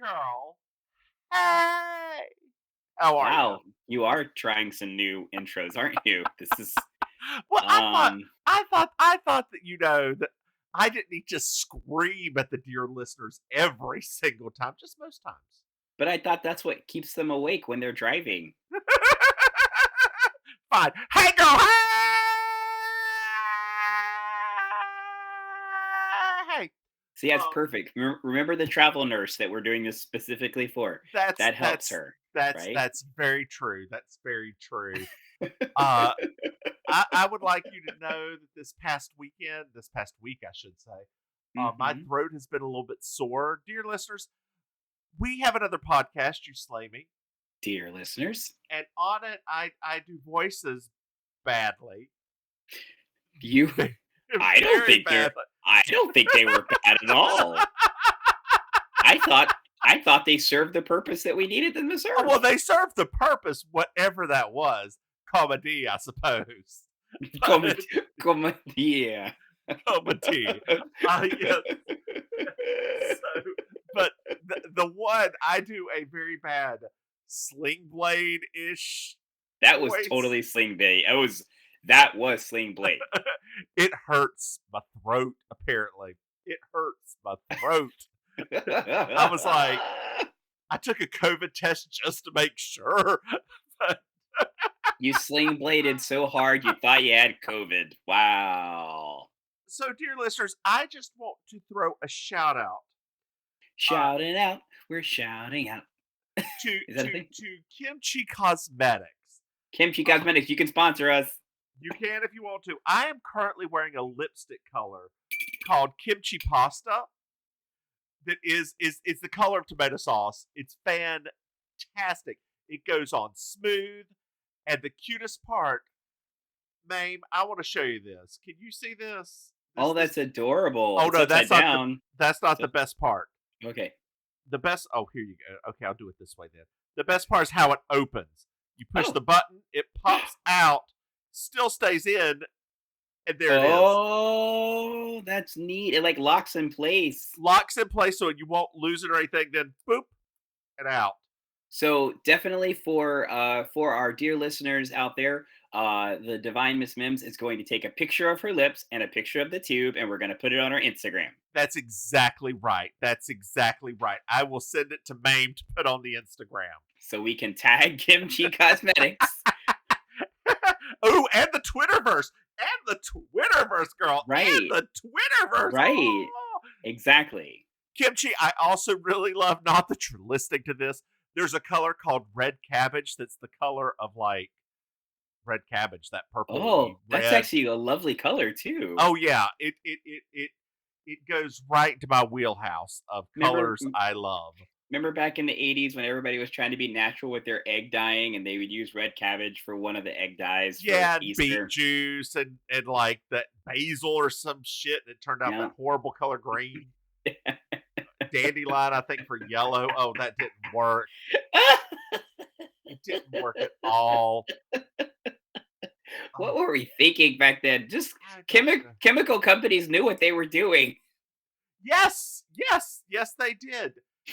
girl. Hey. How are you? Wow, you are trying some new intros, aren't you? This is Well, um I thought that that I didn't need to scream at the dear listeners every single time, just most times. but I thought that's what keeps them awake when they're driving. Fine. Hey, girl. Hey. See, that's Um, perfect. Remember the travel nurse that we're doing this specifically for? that's That helps that's her, that's right? that's very true. That's very true. Uh, I would like you to know that this past week, I should say, my Mhm. throat has been a little bit sore. Dear listeners, we have another podcast, You Slay Me, Dear listeners, and on it, I do voices badly, you I don't very think they're badly. I don't think they were bad at all. I thought I thought they served the purpose that we needed them to Oh, well, serve. they served the purpose, whatever that was. Comedy, I suppose. Come But come yeah. comedy. Yes. So, but the one I do a very bad Sling Blade ish That was voice. totally Sling Blade. That was Sling Blade. It hurts my throat. Apparently, it hurts my throat. I was like, I took a COVID test just to make sure. But, You Sling Bladed so hard you thought you had COVID. Wow. so, dear listeners, I just want to throw a shout out uh, Shouting out, we're shouting out. to Is that a thing? Kimchi Cosmetics. Kimchi Uh, Cosmetics, you can sponsor us. you can if you want to. I am currently wearing a lipstick color called Kimchi Pasta. That is the color of tomato sauce. It's fantastic. It goes on smooth, and the cutest part, Mame, I want to show you this. Can you see this? Oh, This. that's adorable. Oh It's no, upside down. that's not So, the best part. okay. The best. Oh, here you go. Okay, I'll do it this way then. The best part is how it opens. You push Oh. the button, it pops out, still stays in, and there it is. Oh, that's neat. It like locks in place. Locks in place so you won't lose it or anything. Then boop and out. So definitely for our dear listeners out there, the divine Miss Mims is going to take a picture of her lips and a picture of the tube, and we're going to put it on our Instagram That's exactly right. That's exactly right. I will send it to Mame to put on the Instagram. so we can tag Kimchi Cosmetics. Oh, and the Twitterverse. And the Twitterverse, girl. And Right, the Twitterverse. right, Oh. exactly. Kimchi, I also really love, not that you're listening to this, there's a color called red cabbage that's the color of like red cabbage, that purpley Oh, that's red. actually a lovely color too. Oh yeah, it goes right to my wheelhouse of Remember, colors I love. remember back in the '80s when everybody was trying to be natural with their egg dyeing, and they would use red cabbage for one of the egg dyes for Yeah, beet Easter. juice and like that basil or some shit, and it turned out that Yeah. horrible color green. Dandelion, I think, for yellow. Oh, that didn't work. It didn't work at all. What Oh, were we thinking back then? Just I don't know. chemical companies knew what they were doing. Yes, yes, yes, they did.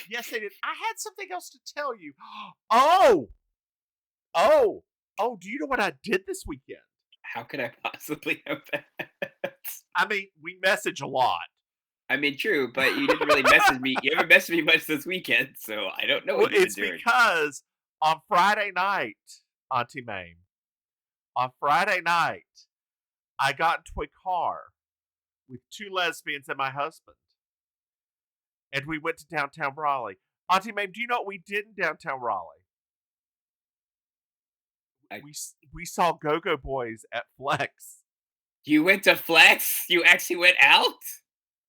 Yes, they did. I had something else to tell you. Oh, oh, oh, do you know what I did this weekend? How could I possibly know that? I mean, we message a lot. I mean, true, but you didn't really message me. You haven't messaged me much this weekend, so I don't know Well, what you've been it's doing. because on Friday night, Auntie Maim, on Friday night, I got into a car with two lesbians and my husband, and we went to downtown Raleigh. Auntie Maim, do you know what we did in downtown Raleigh? I, We saw Go Go Boys at Flex. you went to Flex? You actually went out?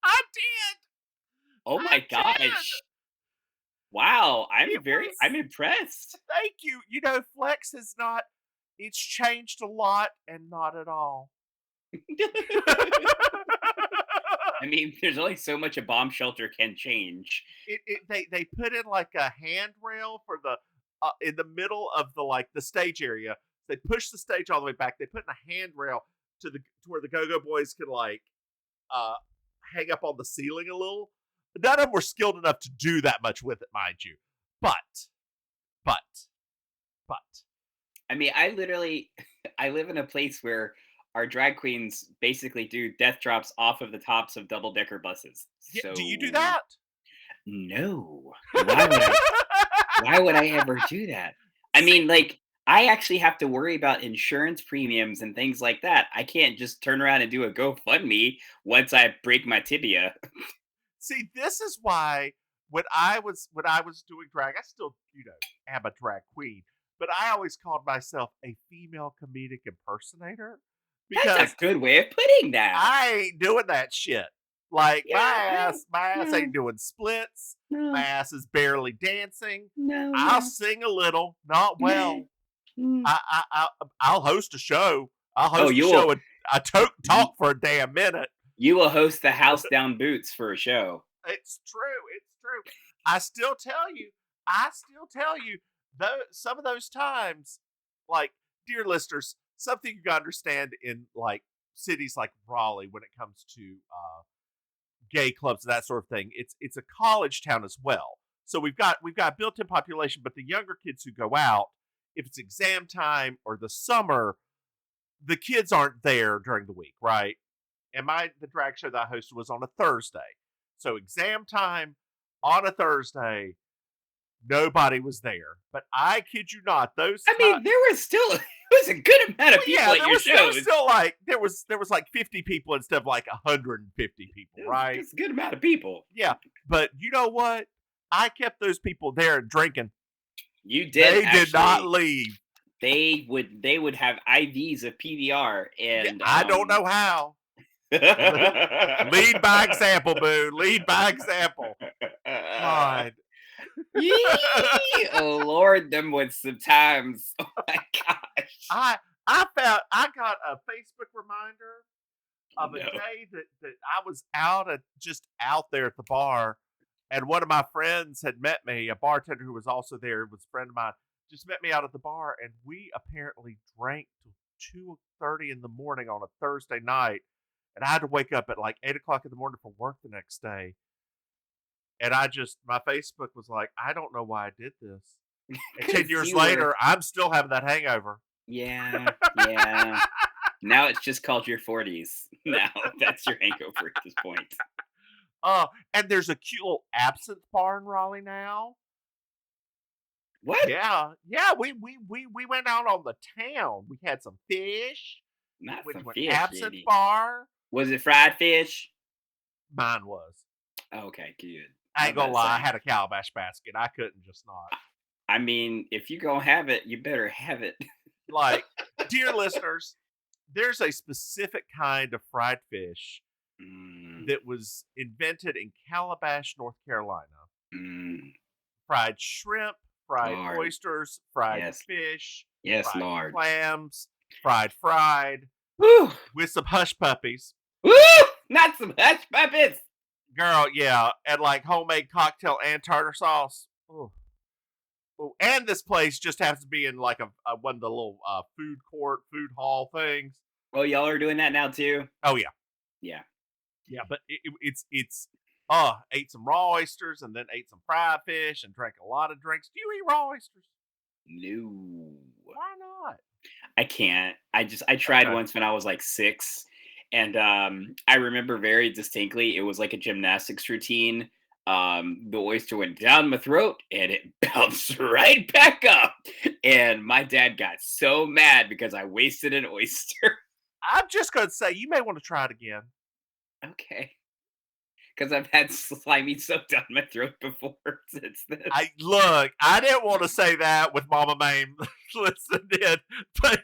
I did. Oh I my did. gosh! Wow, It I'm was. impressed. Thank you. You know, Flex is not. It's changed a lot, and not at all. I mean, there's only so much a bomb shelter can change. They put in like a handrail for the in the middle of the like the stage area. They push the stage all the way back. They put in a handrail to where the Go Go Boys can like uh hang up on the ceiling a little. None of them were skilled enough to do that much with it, mind you. But. I mean, I live in a place where our drag queens basically do death drops off of the tops of double-decker buses. Yeah, So do you do that? No. Why would I ever do that? I mean, like, I actually have to worry about insurance premiums and things like that. I can't just turn around and do a GoFundMe once I break my tibia. See, this is why when I was doing drag, I still, am a drag queen, but I always called myself a female comedic impersonator because That's a good way of putting that. I ain't doing that shit. Like Yeah, my ass no, ain't doing splits. no, My ass is barely dancing. no, I'll no. sing a little, not well. Mm. I'll host a show. I'll Oh, host a show and I talk for a damn minute. you will host the House Down Boots for a show. It's true. It's true. I still tell you, though, some of those times, like, dear listeners, something you gotta understand in like cities like Raleigh when it comes to gay clubs and that sort of thing. It's a college town as well. So we've got built-in population, but the younger kids who go out, if it's exam time or the summer, the kids aren't there during the week, right? And the drag show that I hosted was on a Thursday. So exam time on a Thursday, nobody was there. But I kid you not, I mean, there was a good amount of people at your there was shows. still like there was like 50 people instead of like 150 people, right? It's a good amount of people. Yeah, but you know what? I kept those people there and drinking. You did. They did not leave. They would have IVs of PBR, and I don't know how. Lead by example, boo. Lead by example. God. Oh Lord, them was some times. Oh my gosh. I got a Facebook reminder of a day that I was just out there at the bar, and one of my friends had met me, a bartender who was also there, was a friend of mine, just met me out at the bar, and we apparently drank till 2:30 in the morning on a Thursday night, and I had to wake up at like 8 o'clock in the morning for work the next day. And my Facebook was like, I don't know why I did this. And 10 years later, I'm still having that hangover. Yeah. Now it's just called your 40s. Now that's your hangover at this point. And there's a cute little absinthe bar in Raleigh now. What? Yeah. We went out on the town. We had some fish. Not we went some to an fish, absinthe baby. bar. Was it fried fish? Mine was. Okay, good. I ain't gonna lie, I had a calabash basket. I couldn't just not. I mean, if you gonna have it, you better have it. Like, dear listeners, there's a specific kind of fried fish that was invented in Calabash, North Carolina. Fried shrimp, fried oysters, fried fish, fried Lord. clams, fried, Woo! with some hush puppies. Woo! Not some hush puppies! Girl, yeah, and like homemade cocktail and tartar sauce. Ooh. Ooh. And this place just happens to be in like a one of the little food food hall things. Oh, y'all are doing that now too? Oh yeah, yeah. But it's ate some raw oysters and then ate some fried fish and drank a lot of drinks. Do you eat raw oysters? No. Why not? I can't. I tried once when I was like 6. And I remember very distinctly, it was like a gymnastics routine. The oyster went down my throat and it bounced right back up. And my dad got so mad because I wasted an oyster. I'm just going to say, you may want to try it again. Okay. Because I've had slimy soap down my throat before since then. I didn't want to say that with Mama Maim listening, but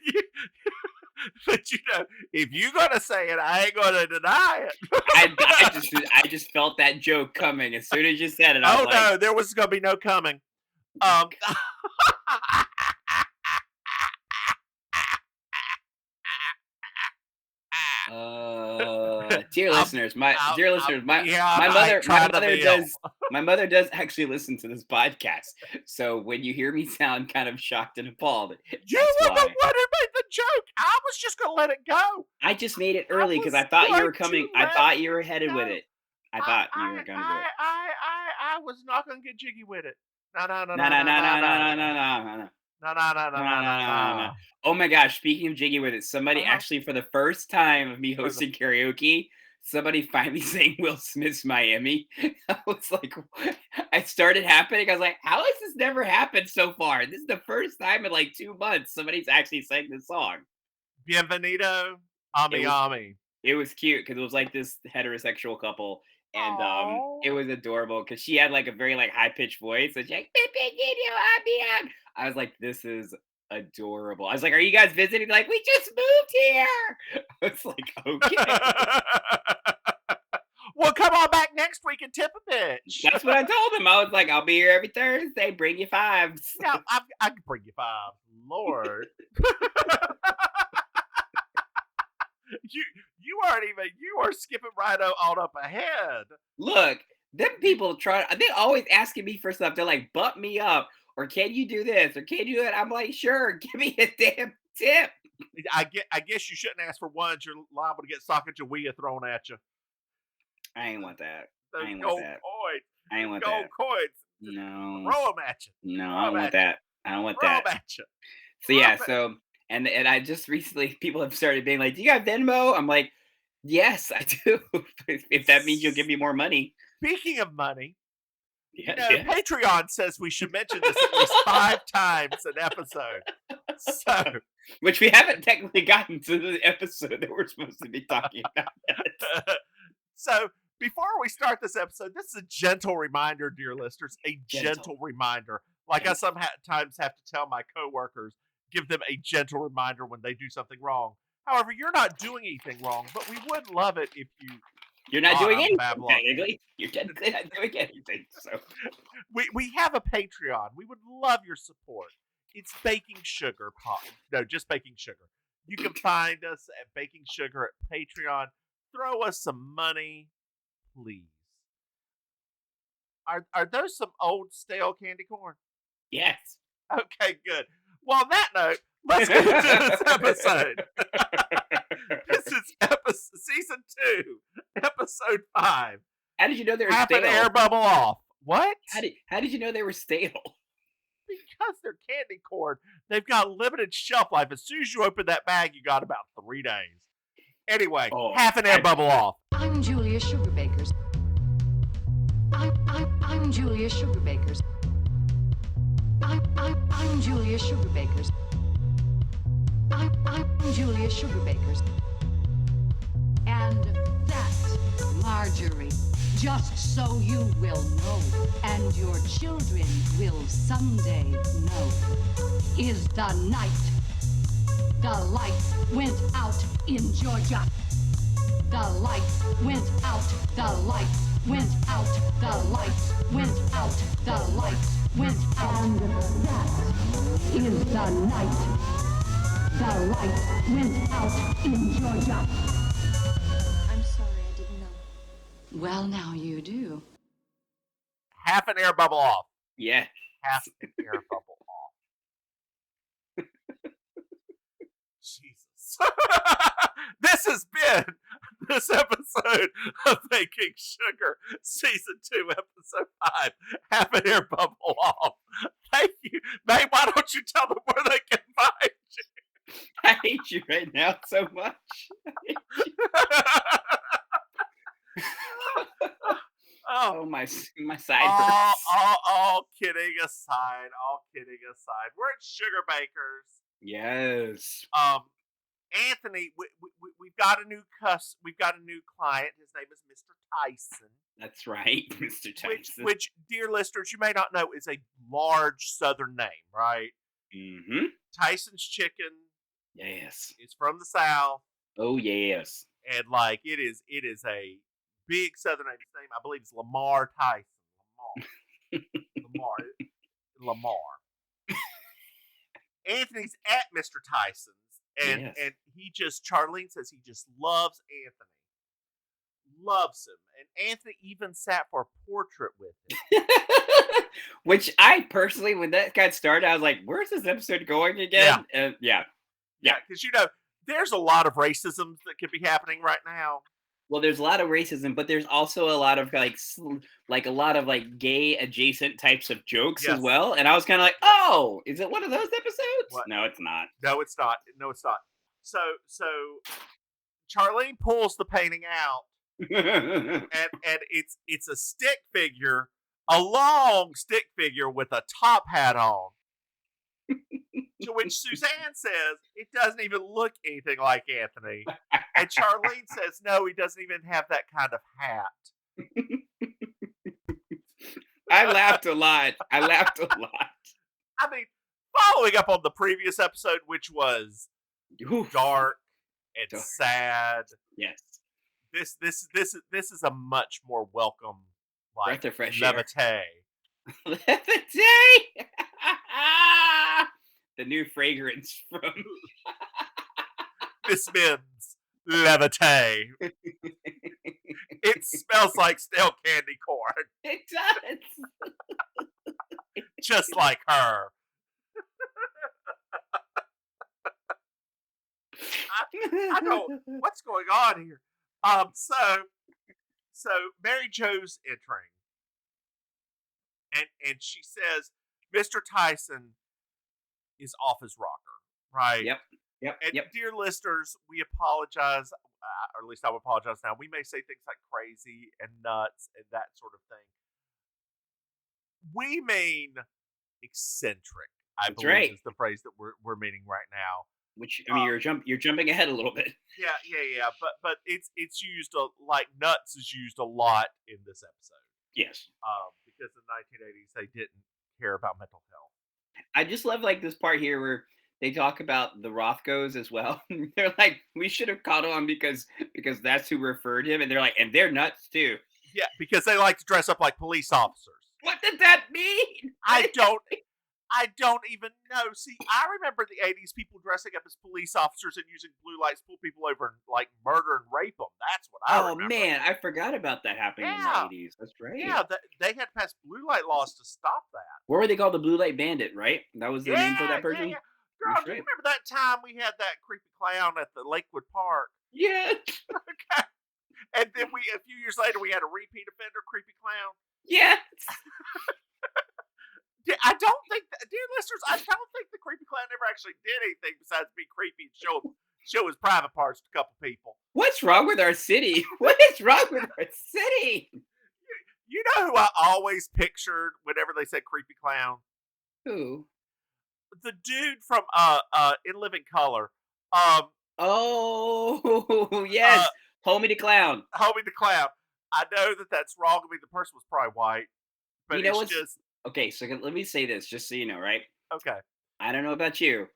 if you're gonna say it, I ain't gonna deny it. I just felt that joke coming as soon as you said it. I was no, there was gonna be no coming. Dear listeners, my mother does actually listen to this podcast. So when you hear me sound kind of shocked and appalled, you were the one who made the joke. I was just gonna let it go. I just made it early because I thought you were coming. I thought you were headed with it. I thought you were gonna do it. I was not gonna get jiggy with it. No, no, no, No, no, no, no, no, no, no, no, no, no, no, no, no. no, no, no, no, No, no, no, no, no, no, no. no. Oh my gosh, speaking of jiggy with it, somebody Uh-huh. actually, for the first time of me For the hosting karaoke, somebody finally sang Will Smith's Miami. I was like, what? I started happening. I was like, how has this never happened so far? This is the first time in like 2 months somebody's actually sang this song. Bienvenido, It Ami was Ami. it was cute because it was like this heterosexual couple, and Oh, it was adorable because she had like a very like high pitched voice, and she's like, "Beep, beep, beep, you, I'm the am." I was like, this is adorable. I was like, are you guys visiting? Like, we just moved here. I was like, okay. well, come on back next week and tip a bitch. That's what I told them. I was like, I'll be here every Thursday. Bring you fives. Yeah, I can bring you 5. Lord. you aren't even, you are skipping right on up ahead. Look, them people try. They always asking me for stuff. They're like, bump me up, or can you do this, or can you do that? I'm like, sure, give me a damn tip. I guess you shouldn't ask for ones. You're liable to get Sacagawea thrown at you. I ain't want that. Those I ain't gold want that. coins. I ain't want Gold that. coins. Just No, throw them at you. no, Throw I don't 'em want at you. that. I don't want Throw that. them at you. So yeah, so and I just recently people have started being like, "Do you got Venmo?" I'm like, "Yes, I do." If that means you'll give me more money. Speaking of money, Yeah, you know, yeah. Patreon says we should mention this at least 5 times an episode. So, Which we haven't technically gotten to the episode that we're supposed to be talking about yet. so before we start this episode, this is a gentle reminder, dear listeners, a gentle reminder. Like I sometimes have to tell my coworkers, give them a gentle reminder when they do something wrong. However, you're not doing anything wrong, but we would love it if you. You're not God, doing I'm anything Babylon. technically. You're technically not doing anything. So We have a Patreon. We would love your support. It's Baking Sugar. No, just Baking Sugar. You can find us at Baking Sugar at Patreon. Throw us some money, please. Are those some old stale candy corn? yes. Okay, good. Well, on that note, let's get into this episode. This is season 2, episode 5. How did you know they were Half stale? an air bubble off. What? How did you know they were stale? Because they're candy corn. They've got limited shelf life. As soon as you open that bag, you got about 3 days. Anyway, half an air bubble off. I'm Julia Sugarbakers. I'm Julia Sugarbakers. I'm Julia Sugarbakers. I'm Julia Sugarbakers. And that's Marjorie. Just so you will know, and your children will someday know, is the night the lights went out in Georgia. The lights went out, the lights went out, the lights went out, the lights went out. And that is the night the lights went out in Georgia. I'm sorry, I didn't know. Well, now you do. Half an air bubble off. Yeah. Half an air bubble off. Jesus. This has been this episode of Baking Sugar, season 2, episode 5. Half an air bubble off. Thank you. Babe, why don't you tell them where they can find you? I hate you right now so much. Oh, my sideburns. All kidding aside, we're at Sugar Bakers. Yes. Anthony, we've got a new client. His name is Mr. Tyson. That's right, Mr. Tyson. Which, dear listeners, you may not know is a large Southern name, right? Mm-hmm. Tyson's Chicken. Yes. It's from the South. Oh yes. And like it is a big Southern name. His name, I believe, is Lamar Tyson. Lamar. Anthony's at Mr. Tyson's, and Charlene says he just loves Anthony. Loves him. And Anthony even sat for a portrait with him. Which I personally, when that got started, I was like, where's this episode going again? Yeah. Because, there's a lot of racism that could be happening right now. Well, there's a lot of racism, but there's also a lot of like a lot of like gay adjacent types of jokes as Yes. well. And I was kind of like, oh, is it one of those episodes? What? No, it's not. No, it's not. No, it's not. So Charlene pulls the painting out, and it's a stick figure, a long stick figure with a top hat on. To which Suzanne says, it doesn't even look anything like Anthony. And Charlene says, no, he doesn't even have that kind of hat. I laughed a lot. I mean, following up on the previous episode, which was dark and sad. Yes. This is a much more welcome, like, breath of fresh levite. air. Levite! The new fragrance from Miss Mims, levite. It smells like stale candy corn. It does. Just like her. I don't. What's going on here? So Mary Jo's entering, and she says, Mr. Tyson is off his rocker, right? Yep. And dear listeners, we apologize, or at least I will apologize now. We may say things like crazy and nuts and that sort of thing. We mean eccentric, I That's believe right. is the phrase that we're meaning right now. Which, I mean, you're jumping ahead a little bit. Yeah. But it's used like nuts is used a lot in this episode. Yes. Because in the 1980s they didn't care about mental health. I just love like this part here where they talk about the Rothkos as well. They're like, we should have caught on because that's who referred him, and they're like, and they're nuts too. Yeah, because they like to dress up like police officers. What did that mean? I don't even know. See, I remember the 80s people dressing up as police officers and using blue lights to pull people over and like murder and rape them. That's what I remember. Oh man, I forgot about that happening in the 80s. That's right. Yeah, they had passed blue light laws to stop that. What were they called? The Blue Light Bandit, right? That was the name for that person? Yeah. Girl, do you remember that time we had that creepy clown at the Lakewood Park? Yeah. Okay. And then a few years later, we had a repeat offender creepy clown. Yes. I don't think, dear listeners, I don't think the creepy clown ever actually did anything besides be creepy and show his private parts to a couple people. What's wrong with our city? What is wrong with our city? You know who I always pictured whenever they said creepy clown? Who? The dude from In Living Color. Oh yes, Homie the Clown. Homie the Clown. I know that's wrong. I mean, the person was probably white, but you know it's just okay. So let me say this, just so you know, right? Okay. I don't know about you,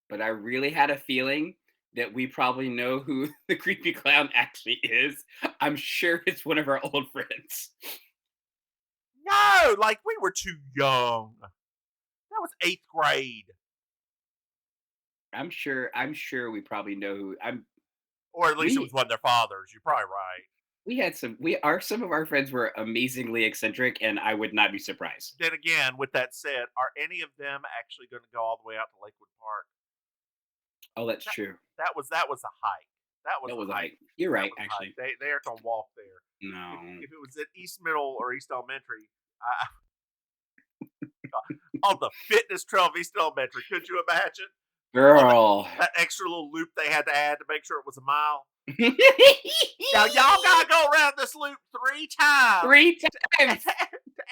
but I really had a feeling that we probably know who the creepy clown actually is. I'm sure it's one of our old friends. No, like we were too young. That was 8th grade. I'm sure we probably know who or at least it was one of their fathers. You're probably right. We had some of our friends were amazingly eccentric, and I would not be surprised. Then again, with that said, are any of them actually going to go all the way out to Lakewood Park? Oh, that's true. That was a hike. That was a hike. You're right, actually. They aren't going to walk there. No. If it was at East Middle or East Elementary, on the fitness trail of East Elementary, could you imagine? Girl. That extra little loop they had to add to make sure it was a mile. Now, y'all got to go around this loop 3 times. 3 times. To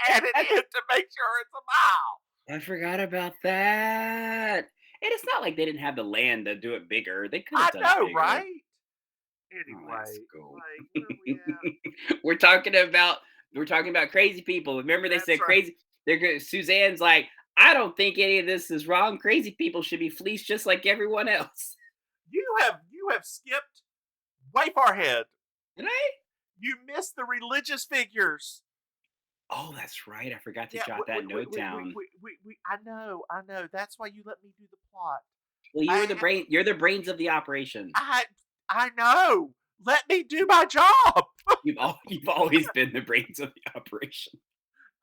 add it in to make sure it's a mile. I forgot about that. And it's not like they didn't have the land to do it bigger. They could have done it bigger. Right? Anyway, cool. like, where we at? we're talking about crazy people. Remember they said right. crazy. Suzanne's like, I don't think any of this is wrong. Crazy people should be fleeced just like everyone else. You have skipped way far ahead. Did I? You missed the religious figures. Oh, that's right. I forgot to jot that note down. I know. That's why you let me do the plot. Well, you're the brains of the operation. I know. Let me do my job. You've always been the brains of the operation.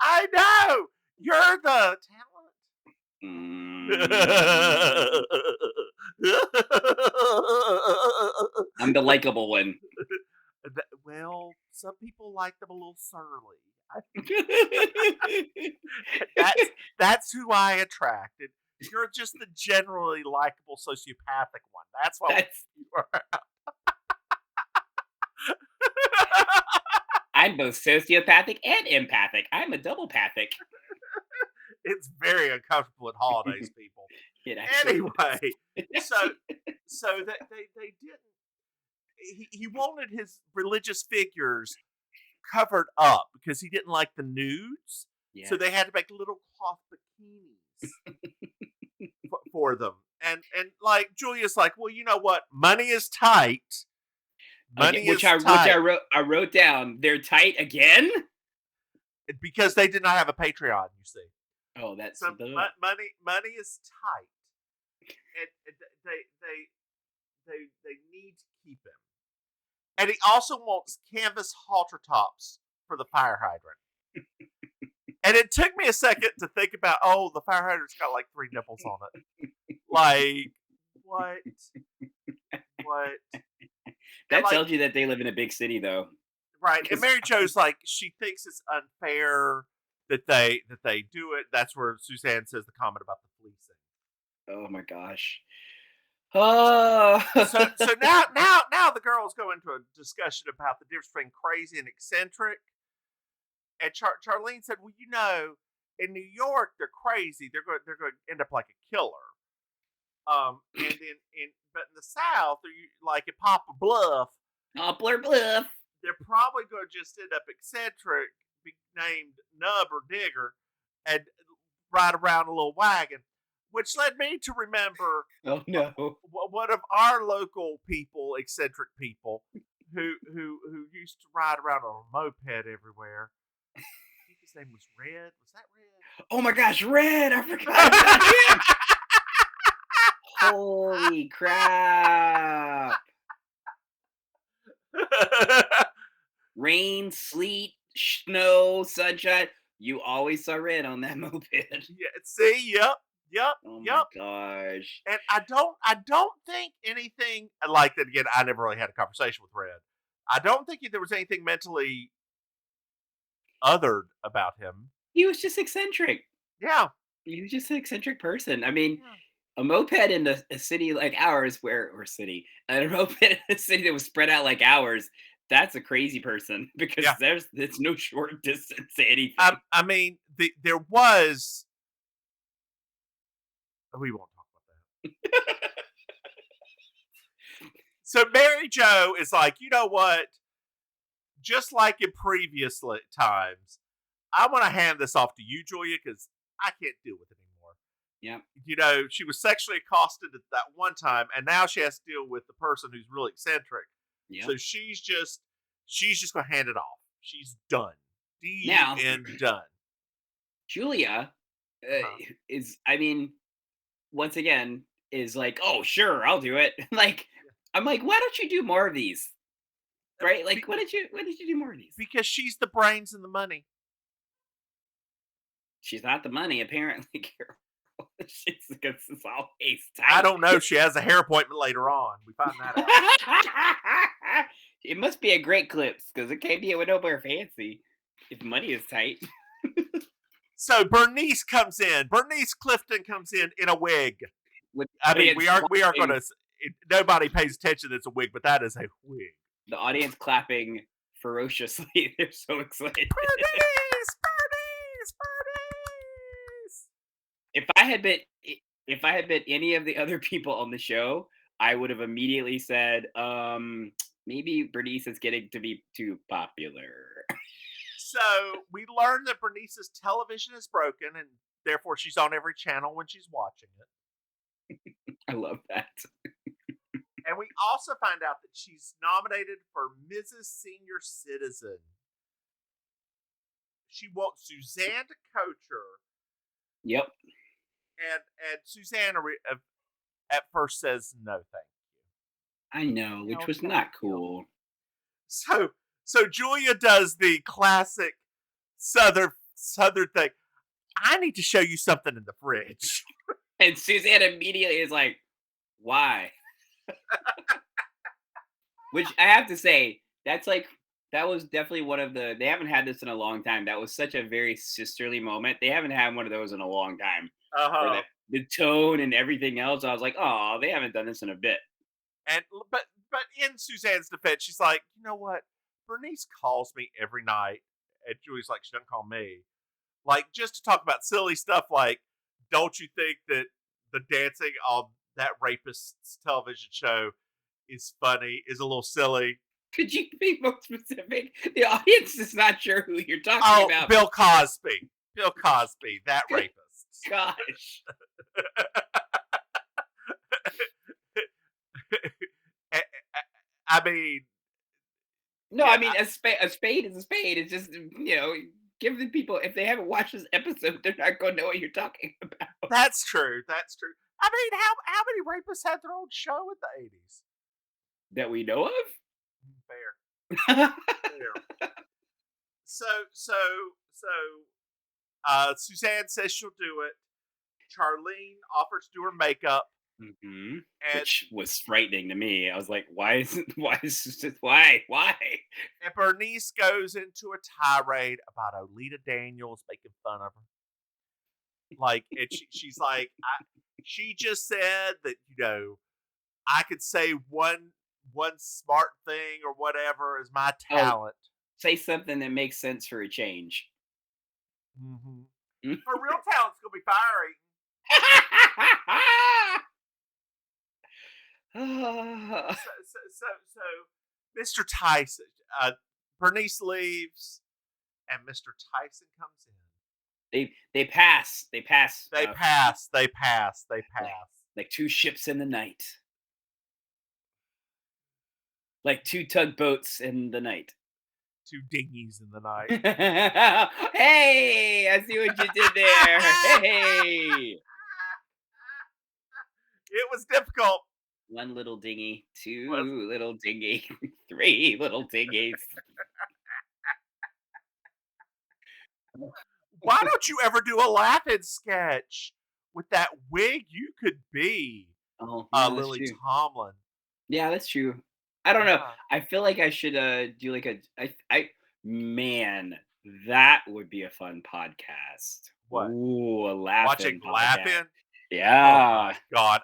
I know. You're the talent. I'm the likable one. Well, some people like them a little surly. That's who I attracted. You're just the generally likable sociopathic one. That's why That's you are. I'm both sociopathic and empathic. I'm a double-pathic. It's very uncomfortable at holidays, people. It actually Anyway, is. so that they didn't. He wanted his religious figures covered up because he didn't like the nudes. Yeah. So they had to make little cloth bikinis for them. And like Julia's like, well, you know what? Money is tight. Money which is I tight. I wrote down. They're tight again. Because they did not have a Patreon, you see. Oh, that's so money is tight, and they need to keep him. And he also wants canvas halter tops for the fire hydrant. And it took me a second to think about, oh, the fire hydrant's got like 3 nipples on it. Like, what? That tells you that they live in a big city, though. Right. And Mary Jo's like, she thinks it's unfair that they do it. That's where Suzanne says the comment about the fleecing. Oh my gosh. Oh. So now the girls go into a discussion about the difference between crazy and eccentric. And Charlene said, well, you know, in New York they're crazy. They're going to end up like a killer. And then but in the South, like at Poplar Bluff, they're probably going to just end up eccentric, be named Nub or Digger, and ride around a little wagon. Which led me to remember one of our local people, eccentric people, who used to ride around on a moped everywhere. I think his name was Red. Was that Red? Oh my gosh, Red! I forgot about him. Holy crap! Rain, sleet, snow, sunshine. You always saw Red on that moped. Yeah. See. Yep. Oh my gosh. And I don't think anything like that. Again, I never really had a conversation with Red. I don't think there was anything mentally othered about him. He was just eccentric. Yeah. He was just an eccentric person. I mean, a moped in a city like ours, a moped in a city that was spread out like ours, that's a crazy person because it's no short distance to anything. I mean, there was. We won't talk about that. So Mary Jo is like, you know what? Just like in previous times, I want to hand this off to you, Julia, because I can't deal with it anymore. Yeah. You know, she was sexually accosted at that one time, and now she has to deal with the person who's really eccentric. Yeah. So she's just going to hand it off. She's done. Done. Julia is, I mean, once again, is like, oh, sure, I'll do it. Like, I'm like, why don't you do more of these? Right? Like, why did you do more of these? Because she's the brains and the money. She's not the money, apparently, Carol. She's always tight. I don't know. She has a hair appointment later on. We find that out. It must be a great clips because it can't be a nowhere fancy if money is tight. So Bernice comes in. Bernice Clifton comes in a wig. I mean, we are going to. Nobody pays attention. It's a wig, but that is a wig. The audience clapping ferociously. They're so excited. Bernice! If I had been any of the other people on the show, I would have immediately said, maybe Bernice is getting to be too popular. So we learned that Bernice's television is broken, and therefore she's on every channel when she's watching it. I love that. And we also find out that she's nominated for Mrs. Senior Citizen. She wants Suzanne to coach her. Yep. And Suzanne at first says no, thank you. I know, which was not cool. So Julia does the classic Southern thing. I need to show you something in the fridge. And Suzanne immediately is like, why? Which I have to say, That's like that was definitely one of the they haven't had this in a long time. That was such a very sisterly moment. They haven't had one of those in a long time. Where Uh-huh. the tone and everything else, I was like, oh, they haven't done this in a bit. And but in Suzanne's defense, she's like, you know what? Bernice calls me every night, and Julie's like, she doesn't call me. Like, just to talk about silly stuff like, don't you think that the dancing on that rapist's television show is funny, is a little silly? Could you be more specific? The audience is not sure who you're talking Oh, about. Bill Cosby. Bill Cosby, that Good rapist. Gosh. I mean, No, yeah, I mean a spade is a spade. It's just give the people if they haven't watched this episode, they're not going to know what you're talking about. that's true. That's true. I mean, how many rapists had their own show in the 80s? That we know of. Fair. Fair. So Suzanne says she'll do it. Charlene offers to do her makeup, Mm-hmm. and Which was frightening to me. I was like, why why? and Bernice goes into a tirade about Olita Daniels making fun of her. Like, and she's like, she just said that I could say one smart thing or whatever is my talent. Say something that makes sense for a change. Mm-hmm. Her real talent's gonna be fiery. So Mr. Tyson, Bernice leaves, and Mr. Tyson comes in. They pass. They pass. Like two ships in the night. Like two tugboats in the night. Two dinghies in the night. Hey, I see what you did there. Hey. It was difficult. One little dinghy, two little dinghy, three little dinghies. Why don't you ever do a laughing sketch with that wig? You could be Oh, yeah, that's Lily true. Tomlin. Yeah, that's true. I don't know. Yeah. I feel like I should do like man, that would be a fun podcast. What? Ooh, a laughing Watching podcast. laughing? Yeah. Oh my God.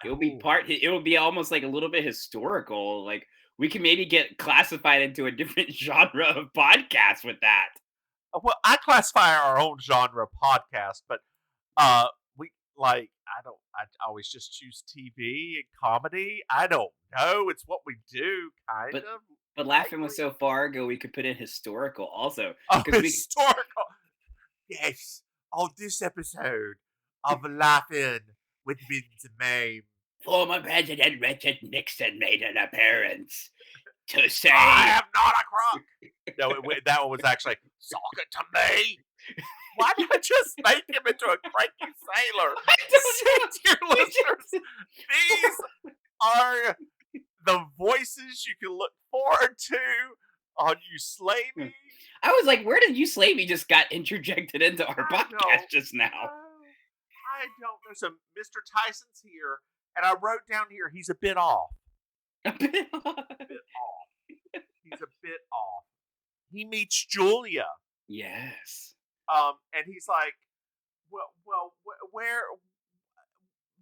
It would be almost like a little bit historical. Like we can maybe get classified into a different genre of podcast with that. Well, I classify our own genre podcast, but we like I always just choose TV and comedy. I don't know. It's what we do, kind of. But laughing was so far ago, we could put in historical also. Historical. Yes. On this episode of Laughing with Mims and Maim. Former President Richard Nixon made an appearance to say, I am not a crook. No, that one was actually, sock it to me. Why did I just make him into a cranky sailor? Dear listeners, these are the voices you can look forward to on You Slay Me. I was like, where did You Slay Me just got interjected into our podcast just now? I don't know. So Mr. Tyson's here, and I wrote down here he's a bit off. A bit off. He's a bit off. He meets Julia. Yes. And he's like, well, where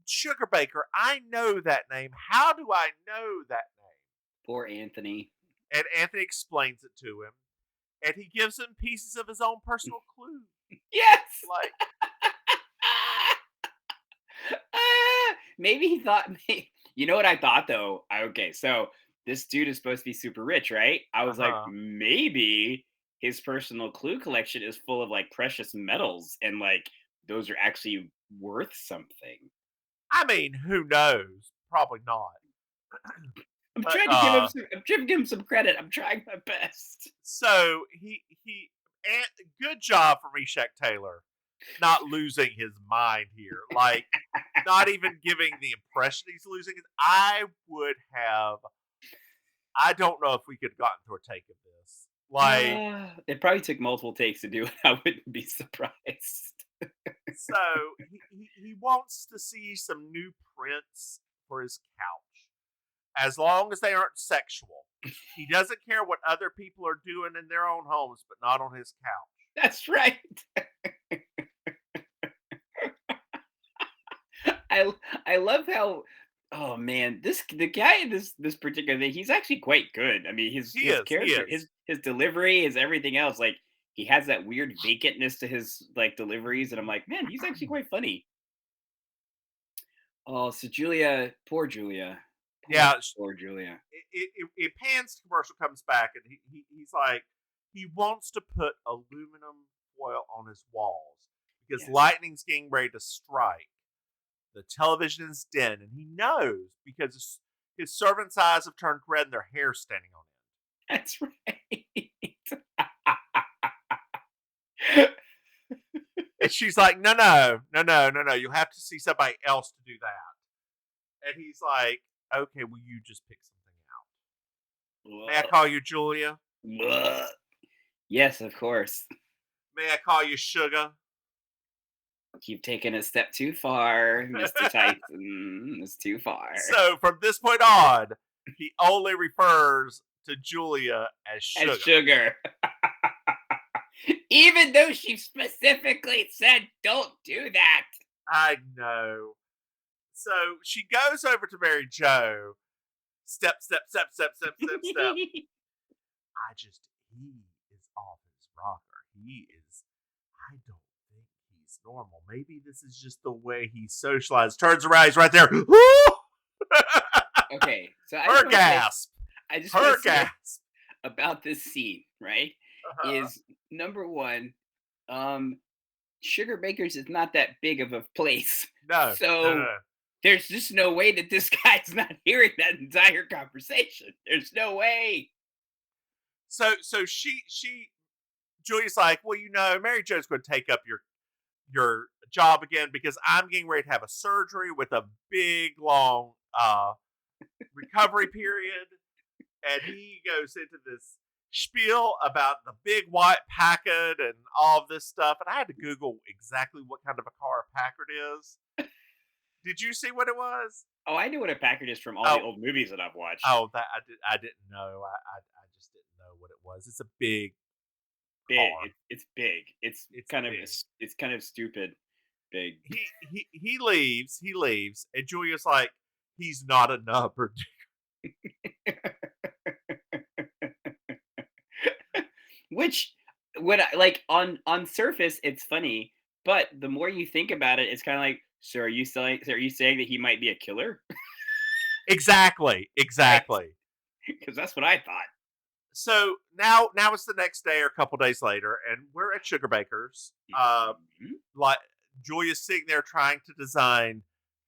Sugar Baker? I know that name. How do I know that name? Poor Anthony. And Anthony explains it to him, and he gives him pieces of his own personal clue. Yes. Like, maybe he thought. You know what I thought though? Okay, so this dude is supposed to be super rich, right? I was like, maybe his personal clue collection is full of like precious metals, and like those are actually worth something. I mean, who knows? Probably not. I'm trying to give him some credit. I'm trying my best. So good job for Meshach Taylor, not losing his mind here. Like, not even giving the impression he's losing it. I don't know if we could have gotten through a take of this. Like, it probably took multiple takes to do it. I wouldn't be surprised. So he wants to see some new prints for his couch, as long as they aren't sexual. He doesn't care what other people are doing in their own homes, but not on his couch. That's right. I love how, oh man, the guy in this particular thing, he's actually quite good. I mean, He his is. He character, is. his delivery, his everything else, like he has that weird vacantness to his like deliveries, and I'm like, man, he's actually quite funny. Oh, so Julia, poor Julia, Yeah. poor Julia. It pans to commercial, comes back, and he's like, he wants to put aluminum foil on his walls because Yes. lightning's getting ready to strike. The television is dim, and he knows because his servants' eyes have turned red and their hair's standing on end. That's right. And she's like, no. You'll have to see somebody else to do that. And he's like, okay, will you just pick something out? May I call you Julia? Yes, of course. May I call you Sugar? You've taken a step too far, Mr. Tyson. It's too far. So from this point on, he only refers to Julia as Sugar. As Sugar. Even though she specifically said, don't do that. I know. So she goes over to Mary Jo. Step. I just, he is off his rocker. He is, I don't think he's normal. Maybe this is just the way he's socialized. Turns around, he's right there. Okay, so her gasp. I just her want to say gasp about this scene, right? Is number one, Sugar Baker's is not that big of a place. No. So no. there's just no way that this guy's not hearing that entire conversation. There's no way. So Julia's like, well, Mary Jo's going to take up your job again because I'm getting ready to have a surgery with a big long recovery period, and he goes into this spiel about the big white Packard and all of this stuff, and I had to Google exactly what kind of a car a Packard is. Did you see what it was? Oh, I knew what a Packard is from all the old movies that I've watched. Oh, that I didn't know. I just didn't know what it was. It's a big car. It's big. It's kind big. it's kind of stupid big. He leaves, and Julia's like, he's not a number. Which, when I, like on surface, it's funny, but the more you think about it, it's kind of like, so are you saying that he might be a killer? Exactly. Because that's what I thought. So now it's the next day or a couple days later, and we're at Sugar Baker's. Like Julia's sitting there trying to design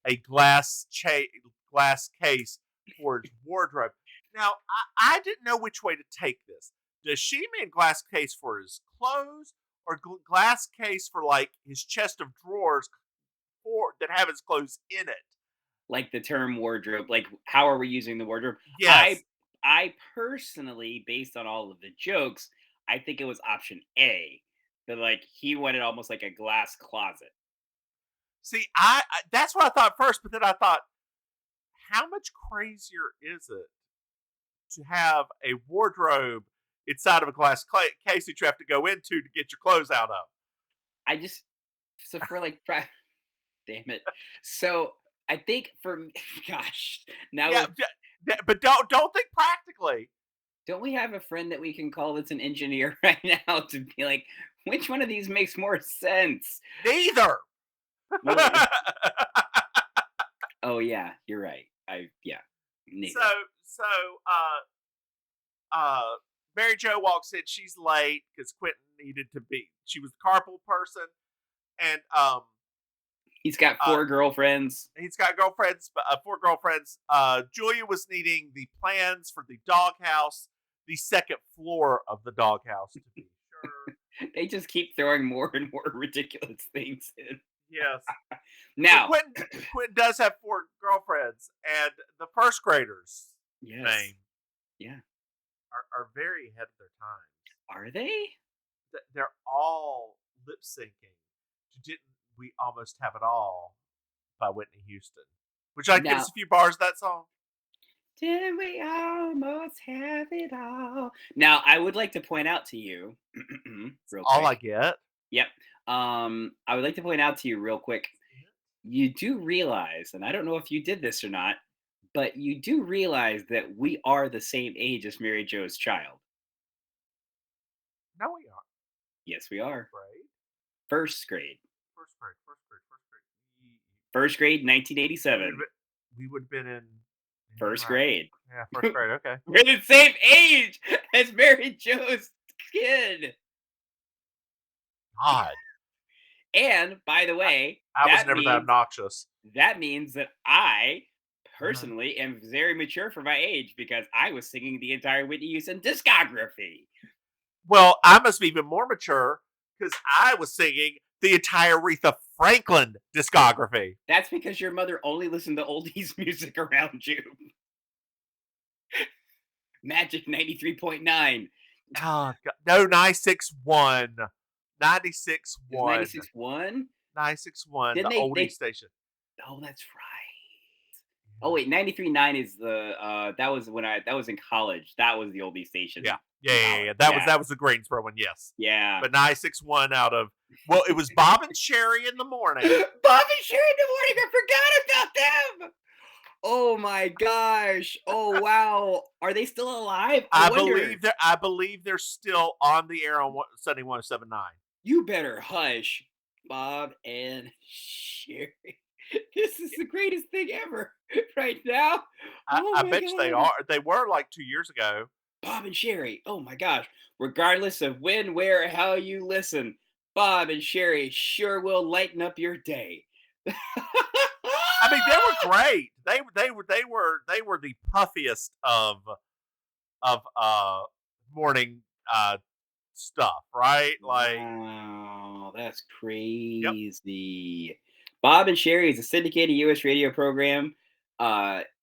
a glass case for his wardrobe. Now I didn't know which way to take this. Does she mean glass case for his clothes, or glass case for like his chest of drawers that have his clothes in it? Like the term wardrobe, like how are we using the wardrobe? Yes. I personally, based on all of the jokes, I think it was option A. That like he wanted almost like a glass closet. See, I that's what I thought first, but then I thought, how much crazier is it to have a wardrobe inside of a glass case that you have to go into to get your clothes out of? So for like, damn it. So I think gosh, now. Yeah, but don't think practically. Don't we have a friend that we can call that's an engineer right now to be like, which one of these makes more sense? Neither. Oh yeah, you're right. Neither. So Mary Jo walks in. She's late because Quentin needed to be. She was the carpool person, and he's got four girlfriends. He's got girlfriends, 4 girlfriends. Julia was needing the plans for the doghouse, the second floor of the doghouse, to be sure. They just keep throwing more and more ridiculous things in. Yes. Now, so Quentin does have 4 girlfriends, and the first graders, name, are very ahead of their times. Are they? They're all lip syncing to "Didn't We Almost Have It All" by Whitney Houston. Would you like to give us a few bars of that song? Till we almost have it all. Now, I would like to point out to you, real All I quick. get. Yep. I would like to point out to you real quick. You do realize, and I don't know if you did this or not, but you do realize that we are the same age as Mary Jo's child. No, we are. Yes, we are. Grade. First grade. First grade. First grade. First grade. First grade, We 1987. would have been in First right. grade. Yeah, first grade. Okay. We're the same age as Mary Jo's kid. God, And by the way, I was that never that means obnoxious. that means that I Uh-huh. personally am very mature for my age because I was singing the entire Whitney Houston discography. Well, I must be even more mature because I was singing the entire Aretha Franklin discography. That's because your mother only listened to oldies music around you. Magic 93.9. Oh, God. No, 961. 96.1. 96.1? 961, Didn't the they- oldie they- station. Oh, that's right. Oh wait, 93.9 is the that was in college. That was the oldie station. Yeah. Yeah. That was the Greensboro one, yes. Yeah. But 961 out of, well, it was Bob and Sherry in the morning. Bob and Sherry in the morning. I forgot about them. Oh my gosh. Oh wow. Are they still alive? I wonder. believe they're still on the air on Sunday 1079. You better hush, Bob and Sherry. This is the greatest thing ever right now. Oh I my bet you they God. are. They were like 2 years ago. Bob and Sherry. Oh my gosh. Regardless of when, where, or how you listen, Bob and Sherry sure will lighten up your day. I mean, they were great. They were the puffiest of morning stuff, right? Like, wow, that's crazy. Bob and Sherry is a syndicated U.S. radio program.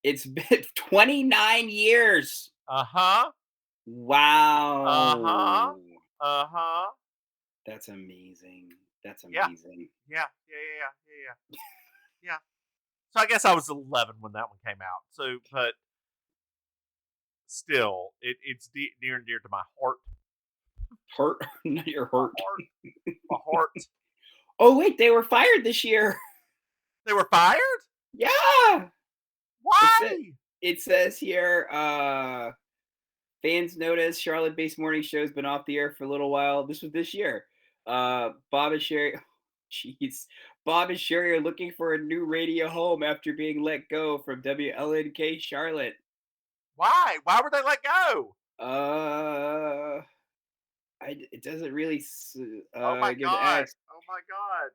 It's been 29 years. uh-huh. Wow. Uh-huh. That's amazing. That's Yeah. amazing. Yeah. Yeah. So I guess I was 11 when that one came out. So, but still, it's near and dear to my heart. Hurt? Not your hurt. My heart. Oh wait, they were fired this year. They were fired? Yeah. Why? It says here, fans notice Charlotte-based morning show's been off the air for a little while. This was this year. Bob and Sherry, jeez, Bob and Sherry are looking for a new radio home after being let go from WLNK Charlotte. Why? Why were they let go? It doesn't really Oh my give God. X. Oh my God.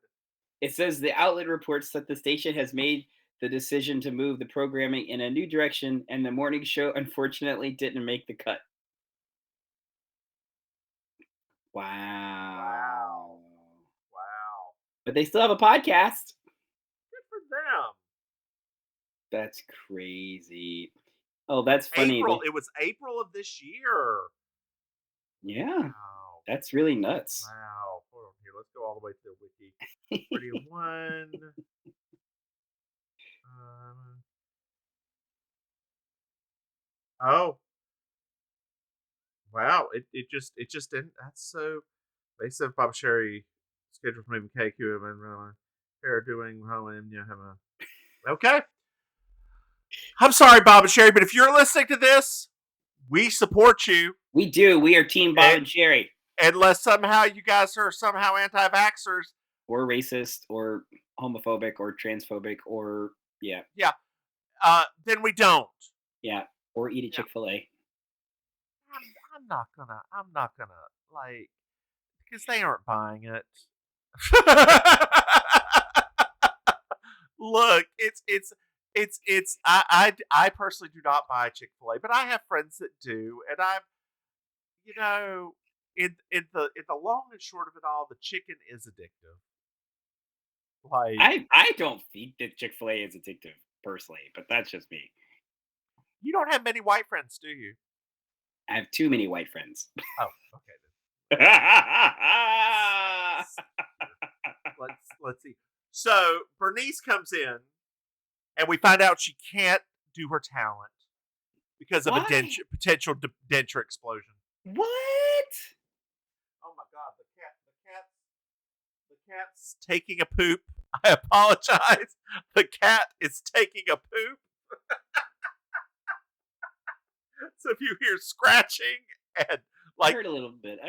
It says the outlet reports that the station has made the decision to move the programming in a new direction, and the morning show unfortunately didn't make the cut. Wow. But they still have a podcast. Good for them. That's crazy. Oh, that's funny. It was April of this year. Yeah, Wow. that's really nuts. Wow. Hold on here. Let's go all the way to the wiki. Pretty one. Oh. Wow. It just didn't. That's so. They said Bob Sherry scheduled for moving KQ and they're doing have a. Okay. I'm sorry, Bob and Sherry, but if you're listening to this, we support you. We do. We are Team Bob and Sherry. Unless somehow you guys are somehow anti-vaxxers. Or racist, or homophobic, or transphobic, or yeah. Yeah. Then we don't. Yeah. Or eat a Chick-fil-A. I'm not gonna like, because they aren't buying it. Look, I personally do not buy Chick-fil-A, but I have friends that do, and I'm, in the long and short of it all, the chicken is addictive. Like, I don't think that Chick-fil-A is addictive personally, but that's just me. You don't have many white friends, do you? I have too many white friends. Oh, okay then. Let's see. So Bernice comes in, and we find out she can't do her talent. because of a Why? potential denture explosion. What? Oh my God! The cat's taking a poop. I apologize. The cat is taking a poop. So if you hear scratching and I like heard a little bit.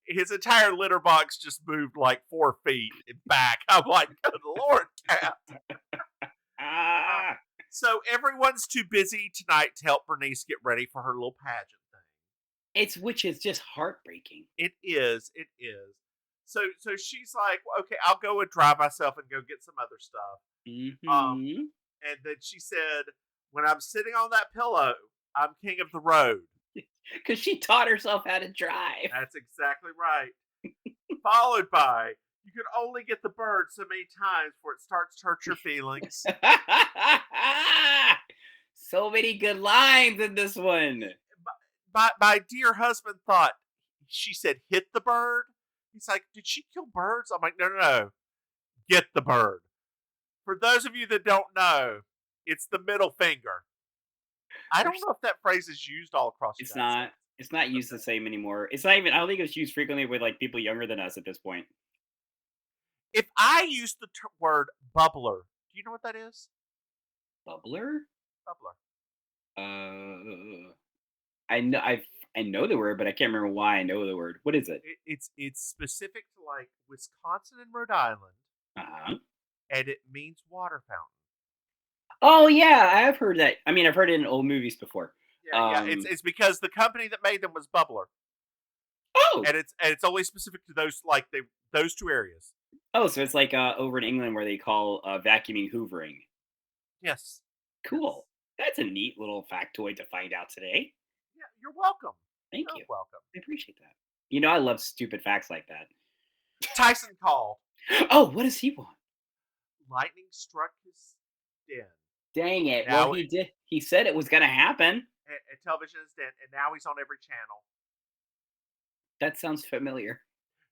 his entire litter box just moved like 4 feet back, I'm like, good Lord, cat. Ah. So everyone's too busy tonight to help Bernice get ready for her little pageant thing. Which is just heartbreaking. It is. So she's like, okay, I'll go and dry myself and go get some other stuff. Mm-hmm. And then she said, when I'm sitting on that pillow, I'm king of the road. Because she taught herself how to drive. That's exactly right. Followed by, you can only get the bird so many times before it starts to hurt your feelings. So many good lines in this one. My dear husband thought she said hit the bird. He's like, did she kill birds? I'm like, no. Get the bird. For those of you that don't know, it's the middle finger. I don't know if that phrase is used all across the United States. It's not used the same anymore. It's not even, I don't think it's used frequently with like people younger than us at this point. If I use the word bubbler, do you know what that is? Bubbler? Bubbler. I know the word, but I can't remember why I know the word. What is it? It's specific to like Wisconsin and Rhode Island, Uh-huh. and it means water fountain. Oh yeah, I have heard that. I mean, I've heard it in old movies before. Yeah. It's because the company that made them was Bubbler, Oh, and it's only specific to those those 2 areas. oh, so it's like over in England where they call vacuuming hoovering. Yes. Cool. That's a neat little factoid to find out today. Yeah, you're welcome. Thank You're you. welcome. I appreciate that. You know, I love stupid facts like that. Tyson called. Oh, what does he want? Lightning struck his den. Dang it. Now Well, he did. He said it was going to happen. At television is den, and now he's on every channel. That sounds familiar.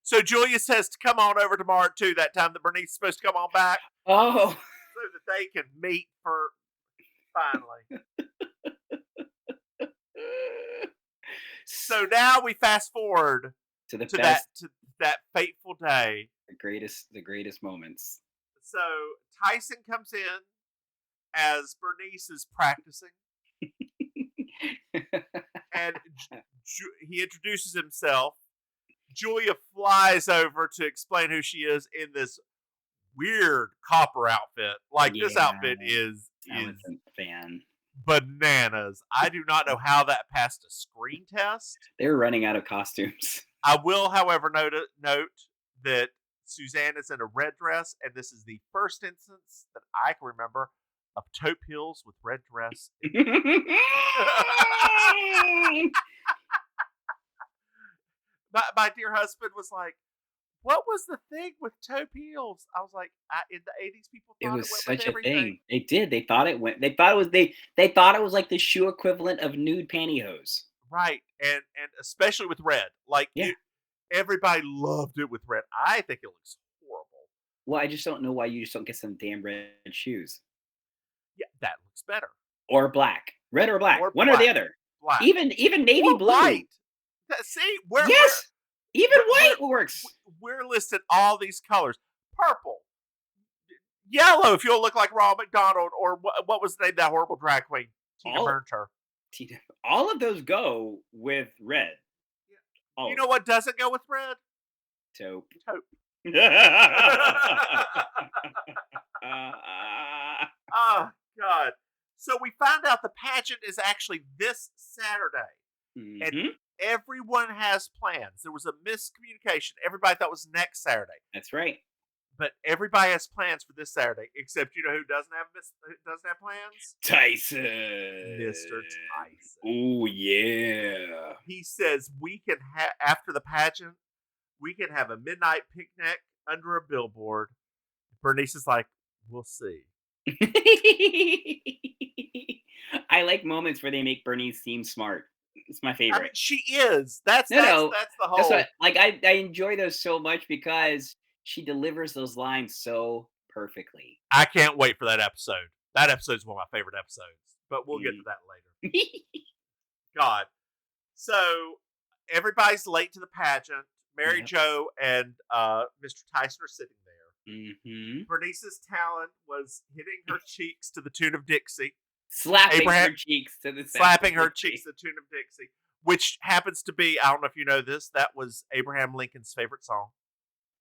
So Julia says to come on over tomorrow at 2, that time that Bernice is supposed to come on back, Oh. so that they can meet for finally. So now we fast forward to the to best, that fateful day. the greatest moments. So Tyson comes in as Bernice is practicing, and he introduces himself. Julia flies over to explain who she is in this weird copper outfit. Like this outfit is I was a fan. Bananas. I do not know how that passed a screen test. They were running out of costumes. I will, however, note that Suzanne is in a red dress, and this is the first instance that I can remember of taupe heels with red dress. My dear husband was like, what was the thing with taupe heels? I was like, in the 80s, people thought It was went such with a everything. thing. They did. They thought it went. They thought it was like the shoe equivalent of nude pantyhose. Right, and especially with red. Like, Yeah. everybody loved it with red. I think it looks horrible. Well, I just don't know why you just don't get some damn red shoes. Yeah, that looks better. Or black. Red or black. Or One or the black. other. Black. Even navy Or blue. white. See, Yes. Even white works. We're listed all these colors: purple, yellow. If you'll look like Ronald McDonald, or what was the name of that horrible drag queen? Tina Burner. All of those go with red. Yeah. You know what doesn't go with red? Taupe. Taupe. Oh God! So we found out the pageant is actually this Saturday, and everyone has plans. There was a miscommunication. Everybody thought it was next Saturday. That's right. But everybody has plans for this Saturday, except you know who doesn't have plans? Tyson. Mr. Tyson. Oh yeah. He says we can after the pageant, we can have a midnight picnic under a billboard. Bernice is like, we'll see. I like moments where they make Bernice seem smart. It's my favorite. I mean, she is. That's the whole. That's what, like I enjoy those so much because she delivers those lines so perfectly. I can't wait for that episode. That episode is one of my favorite episodes, but we'll get to that later. God. So everybody's late to the pageant. Mary Yep. Jo and Mr. Tyson are sitting there. Mm-hmm. Bernice's talent was hitting her cheeks to the tune of Dixie. Slapping Abraham- her cheeks to the sound Slapping of her Dixie. cheeks to the tune of Dixie. Which happens to be, I don't know if you know this, that was Abraham Lincoln's favorite song.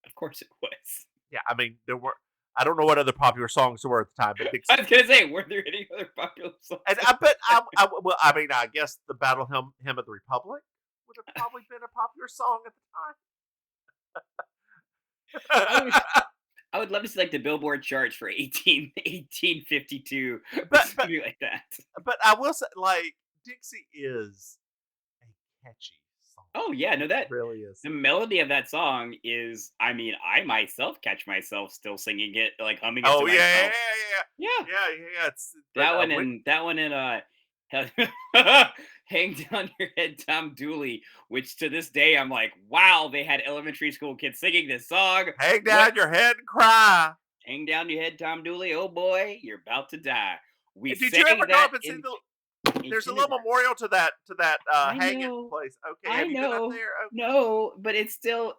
Of course it was. Yeah, I mean, I don't know what other popular songs there were at the time, but Dixie. I was gonna say, were there any other popular songs? And I guess the Battle Hymn of the Republic would have probably been a popular song at the time. I would love to see like the Billboard charts for 1852, But- something like that. But I will say, like, Dixie is a catchy song. Oh yeah, no, that It really is. the melody of that song is. I mean, I myself catch myself still singing it, like humming it. Oh to yeah. myself. Yeah. It's That one in Hang Down Your Head, Tom Dooley, which to this day I'm like, wow, they had elementary school kids singing this song. Hang down your head and cry. Hang down your head, Tom Dooley. Oh boy, you're about to die. We Did sang you ever go that up and see in- the? in There's a little kindergarten. memorial to that I hanging know. place. Okay, I have you been know. up there? Okay. No, but it's still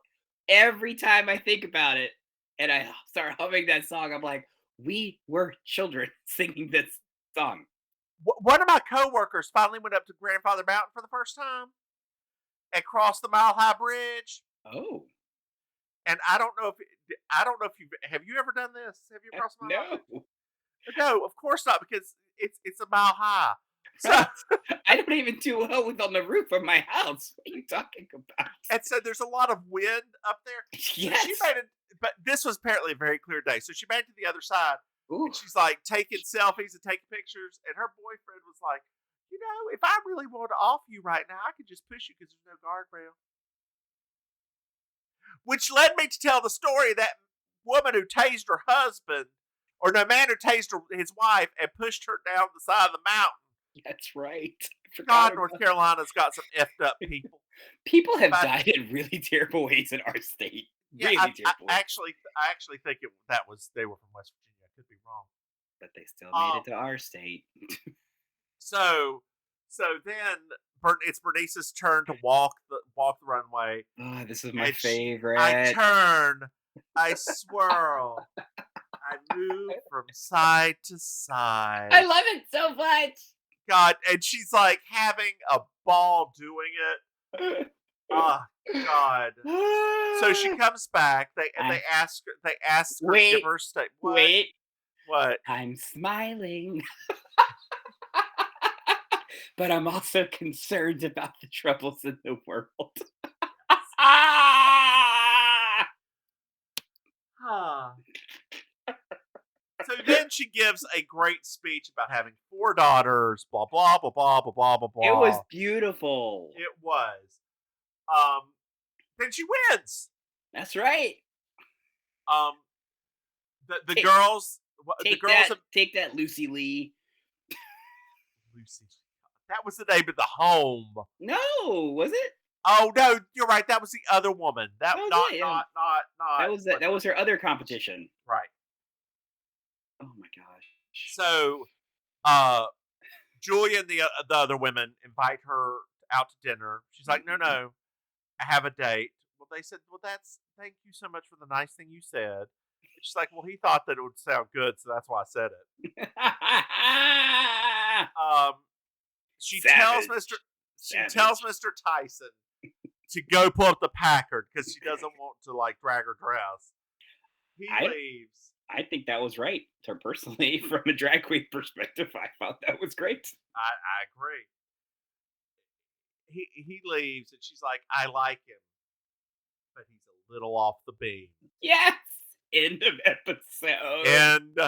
every time I think about it and I start humming that song, I'm like, we were children singing this song. One of my coworkers finally went up to Grandfather Mountain for the first time and crossed the Mile High Bridge. Oh, And I don't know if have you ever done this? Have you crossed the Mile High? no. No, of course not, because it's a mile high. So I don't even do well with on the roof of my house. What are you talking about? and so there's a lot of wind up there. So Yes. she made it, but this was apparently a very clear day. So she made it to the other side. Ooh. And she's like taking selfies and taking pictures. And her boyfriend was like, if I really wanted to off you right now, I could just push you because there's no guardrail. Which led me to tell the story of that woman who tased her husband, or no, man who tased his wife and pushed her down the side of the mountain. That's right. I forgot God, about- North Carolina's got some effed up people. People have But- died in really terrible ways in our state. Yeah, Really I terrible ways. actually think they were from West Virginia. I could be wrong. But they still made it to our state. So then it's Bernice's turn to walk the runway. Oh, this is my And favorite. I turn, I swirl, I move from side to side. I love it so much. God, and she's like having a ball doing it. Oh God. So she comes back. They ask her to Wait, give her state. What? Wait, What? I'm smiling. But I'm also concerned about the troubles in the world. Huh. So then she gives a great speech about having 4 daughters, blah blah blah blah blah blah blah blah. It was beautiful. It was. Then she wins. That's right. The Take- girls, the Take girls that, have take that, Lucy Lee. Lucy. That was the name of the home. No, was it? Oh no, you're right. That was the other woman. That That was not it, yeah. not. That was her other competition. right. Oh my gosh. So, Julia and the other women invite her out to dinner. She's like, no, I have a date. Well, they said, well, thank you so much for the nice thing you said. She's like, well, he thought that it would sound good, so that's why I said it. She tells Mr. Tyson to go pull up the Packard because she doesn't want to like drag her dress. He leaves. I think that was right. So personally, from a drag queen perspective, I thought that was great. I agree. He leaves and she's like, I like him, but he's a little off the beam. Yes. End of episode. End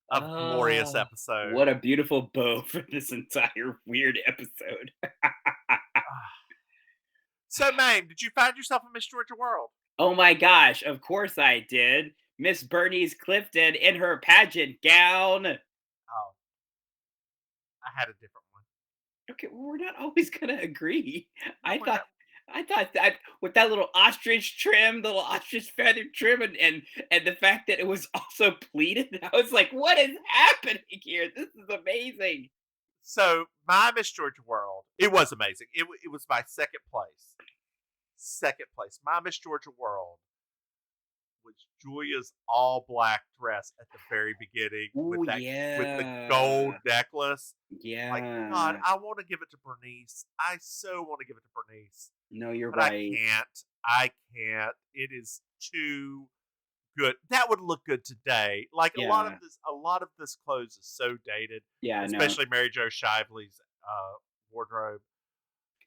of glorious Oh, episode. What a beautiful bow for this entire weird episode. So, Maim, did you find yourself in Miss Georgia World? Oh my gosh, of course I did. Miss Bernice Clifton in her pageant gown. Oh, I had a different one. Okay, well, we're not always gonna agree. I we're thought that with that little ostrich trim, the little ostrich feather trim, and the fact that it was also pleated, I was like, what is happening here? This is amazing. So my Miss Georgia World, it was amazing. It was my second place. Second place. My Miss Georgia World was Julia's all black dress at the very beginning Oh with the gold yeah. necklace. Like, God, Yeah. I want to give it to Bernice. I so want to give it to Bernice. No, you're But right. I can't. It is too good. That would look good today. Like a lot Yeah. of this clothes is so dated, Yeah, no. especially Mary Jo Shively's wardrobe.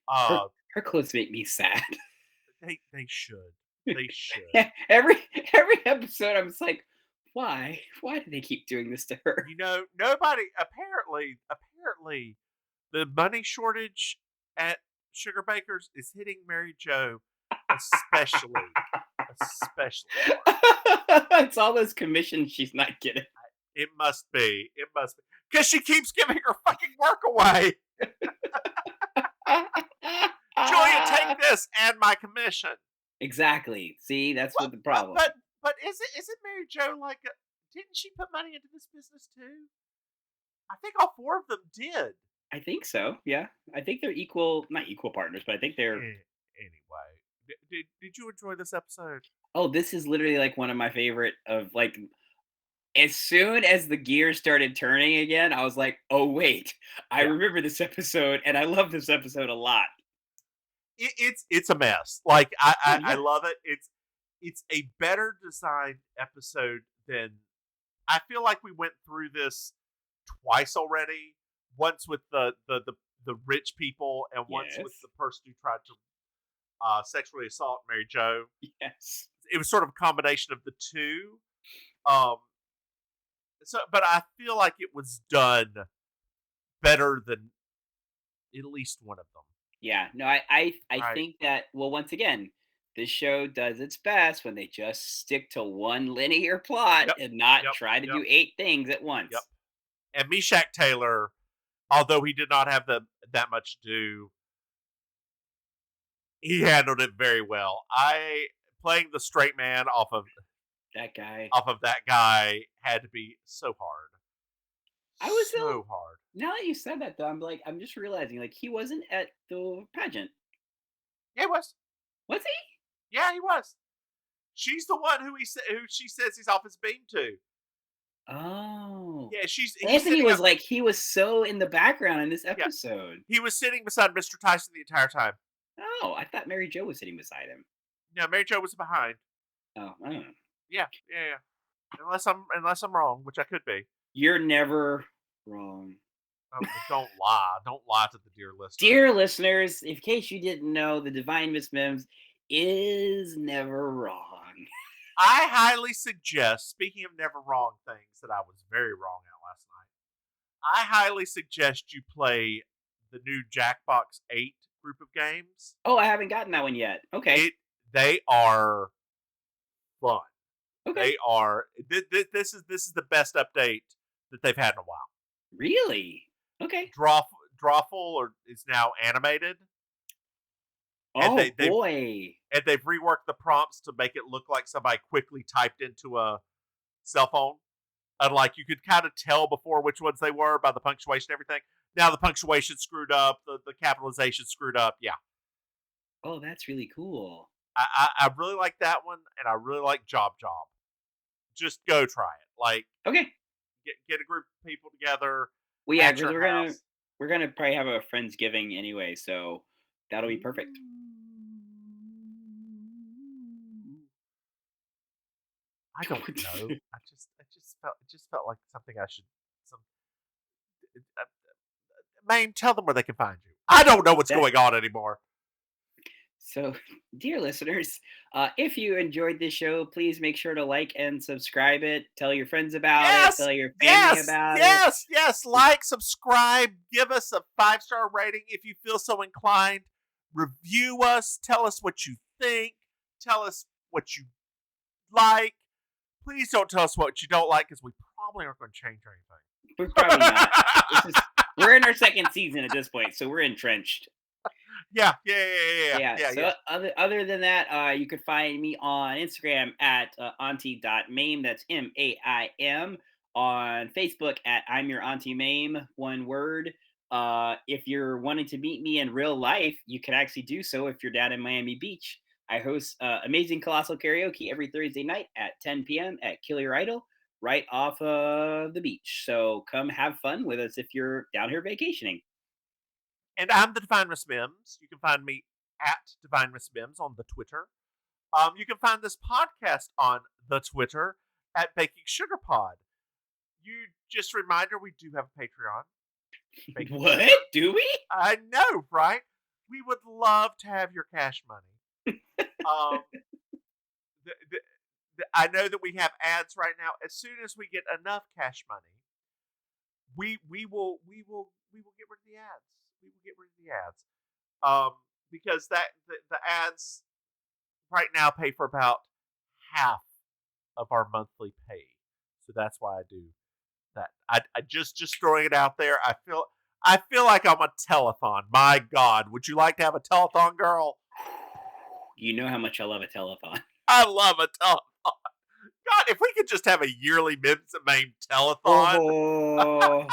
Her Uh, her clothes make me sad. they should. They should. every episode I'm just like, why? Why do they keep doing this to her? You know, nobody apparently the money shortage at Sugar Baker's is hitting Mary Jo especially. It's all those commissions she's not getting. It must be. Because she keeps giving her fucking work away. Julia, take this and my commission. Exactly. See, that's what the problem. But isn't Mary Jo like didn't she put money into this business too? I think all four of them did. I think so. Yeah, I think they're not equal partners, but I think they're. Anyway, did you enjoy this episode? Oh, this is literally like one of my favorite of like. As soon as the gears started turning again, I was like, "Oh wait, I remember this episode, and I love this episode a lot." It's a mess. Like I Yeah. love it. It's a better designed episode than I feel like we went through this twice already. Once with the rich people, and once with Yes. the person who tried to sexually assault Mary Jo. Yes. It was sort of a combination of the two. But I feel like it was done better than at least one of them. Yeah. No, I Right. think that once again, this show does its best when they just stick to one linear plot Yep. and not Yep. try to Yep. do 8 things at once. Yep. And Meshack Taylor, although he did not have that much to do, he handled it very well. Playing the straight man off of That guy. that guy had to be so hard. I was so hard. Now that you said that, though, I'm just realizing, like, he wasn't at the pageant. Yeah, he was. Was he? Yeah, he was. She's the one who she says he's off his beam to. Oh. Yeah, Anthony was like, he was so in the background in this episode. He was sitting beside Mr. Tyson the entire time. Oh, I thought Mary Jo was sitting beside him. No, Mary Jo was behind. Oh, I don't know. Yeah. Unless I'm wrong, which I could be. You're never wrong. Oh, don't lie. Don't lie to the dear listeners. Dear listeners, in case you didn't know, the divine Miss Mims is never wrong. I highly suggest, speaking of never wrong things that I was very wrong at last night, I highly suggest you play the new Jackbox 8 group of games. Oh, I haven't gotten that one yet. Okay. They are fun. Okay. They are. This is the best update that they've had in a while. Really? Okay. Drawful is now animated. Oh, and boy. And they've reworked the prompts to make it look like somebody quickly typed into a cell phone. And like you could kind of tell before which ones they were by the punctuation and everything. Now the punctuation screwed up, the capitalization screwed up. Yeah. Oh, that's really cool. I really like that one, and I really like Job. Just go try it. Like, okay, get a group of people together. Well, yeah, because we're gonna probably have a Friendsgiving anyway, so that'll be perfect. I don't know. I just felt like something I should. Maim, tell them where they can find you. I don't know what's going on anymore. So, dear listeners, if you enjoyed this show, please make sure to like and subscribe it. Tell your friends about it. Tell your family about it. Yes. Like, subscribe, give us a 5-star rating if you feel so inclined. Review us. Tell us what you think. Tell us what you like. Please don't tell us what you don't like, because we probably aren't going to change anything. We're probably not. We're in our second season at this point, so we're entrenched. Yeah. So other than that, you could find me on Instagram at auntie.maim. That's MAIM. On Facebook at I'm Your Auntie Maim, one word. If you're wanting to meet me in real life, you can actually do so if you're down in Miami Beach. I host Amazing Colossal Karaoke every Thursday night at 10 p.m. at Kill Your Idol, right off of the beach. So come have fun with us if you're down here vacationing. And I'm the Divine Miss Mims. You can find me at Divine Miss Mims on the Twitter. You can find this podcast on the Twitter at Baking Sugar Pod. You just a reminder, we do have a Patreon. Baking What? Sugar. Do we? I know, right? We would love to have your cash money. I know that we have ads right now. As soon as we get enough cash money, we will get rid of the ads. We will get rid of the ads. Because the ads right now pay for about half of our monthly pay. So that's why I do that. I just throwing it out there. I feel like I'm a telethon. My God, would you like to have a telethon, girl? You know how much I love a telethon. I love a telethon. God, if we could just have a yearly Mims and Maim telethon. Oh,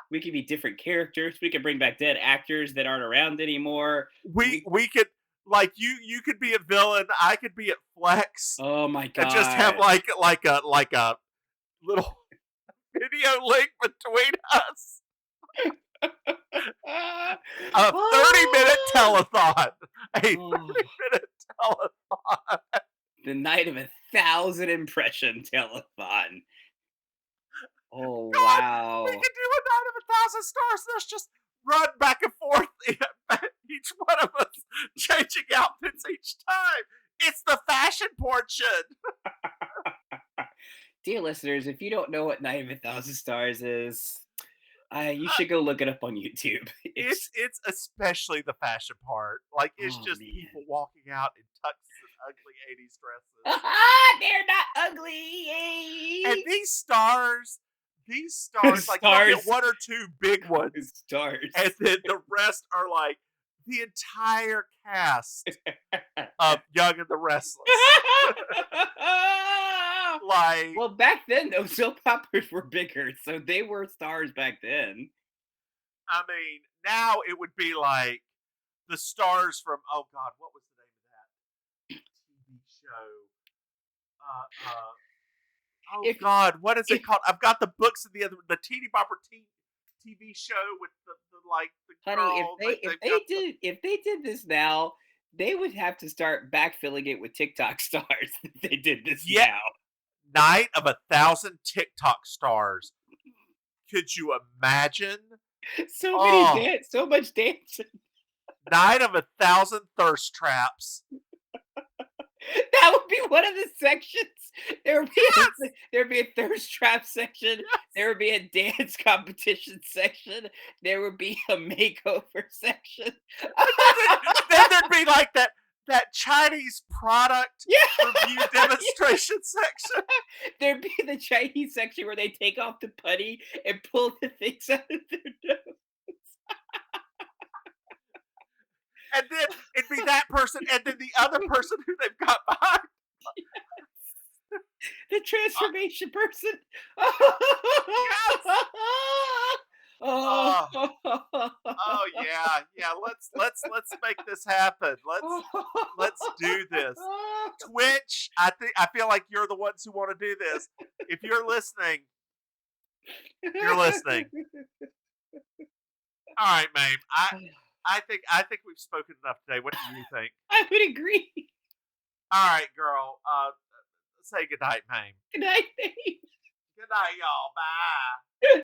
we could be different characters. We could bring back dead actors that aren't around anymore. We could, like, you could be a villain. I could be at Flex. Oh my God! And just have like a little video link between us. A 30-minute telethon. A 30-minute telethon. The night of 1,000 impression telethon. Oh, God, wow. We could do a night of 1,000 stars. Let's just run back and forth. Each one of us changing outfits each time. It's the fashion portion. Dear listeners, if you don't know what Night of 1,000 Stars is, you should go look it up on YouTube. It's especially the fashion part. Like, it's just man. people walking out in tuxes and ugly 80s dresses. They're not ugly. And these stars, like, you get one or two big ones. Stars. And then the rest are like the entire cast of Young and the Restless. Like, well, back then, those soap operas were bigger, so they were stars back then. I mean, now it would be like the stars from, oh God, what was the name of that TV show? God, what is it called? I've got the books of the Teeny Bopper TV show with the Honey, girl. if they did this now, they would have to start backfilling it with TikTok stars. If they did this now. Night of 1,000 TikTok stars. Could you imagine? So much dancing. Night of 1,000 thirst traps. That would be one of the sections. There would be a thirst trap section. Yes. There would be a dance competition section. There would be a makeover section. Then there'd be like that Chinese product review demonstration section. There'd be the Chinese section where they take off the putty and pull the things out of their nose. And then it'd be that person, and then the other person who they've got behind. Yes. The transformation person. Yes. Oh yeah. Let's make this happen. Let's do this. Twitch, I feel like you're the ones who want to do this. If you're listening, you're listening. All right, Maim. I think we've spoken enough today. What do you think? I would agree. All right, girl. Say goodnight, Maim. Good night, Maim. Good night, y'all. Bye.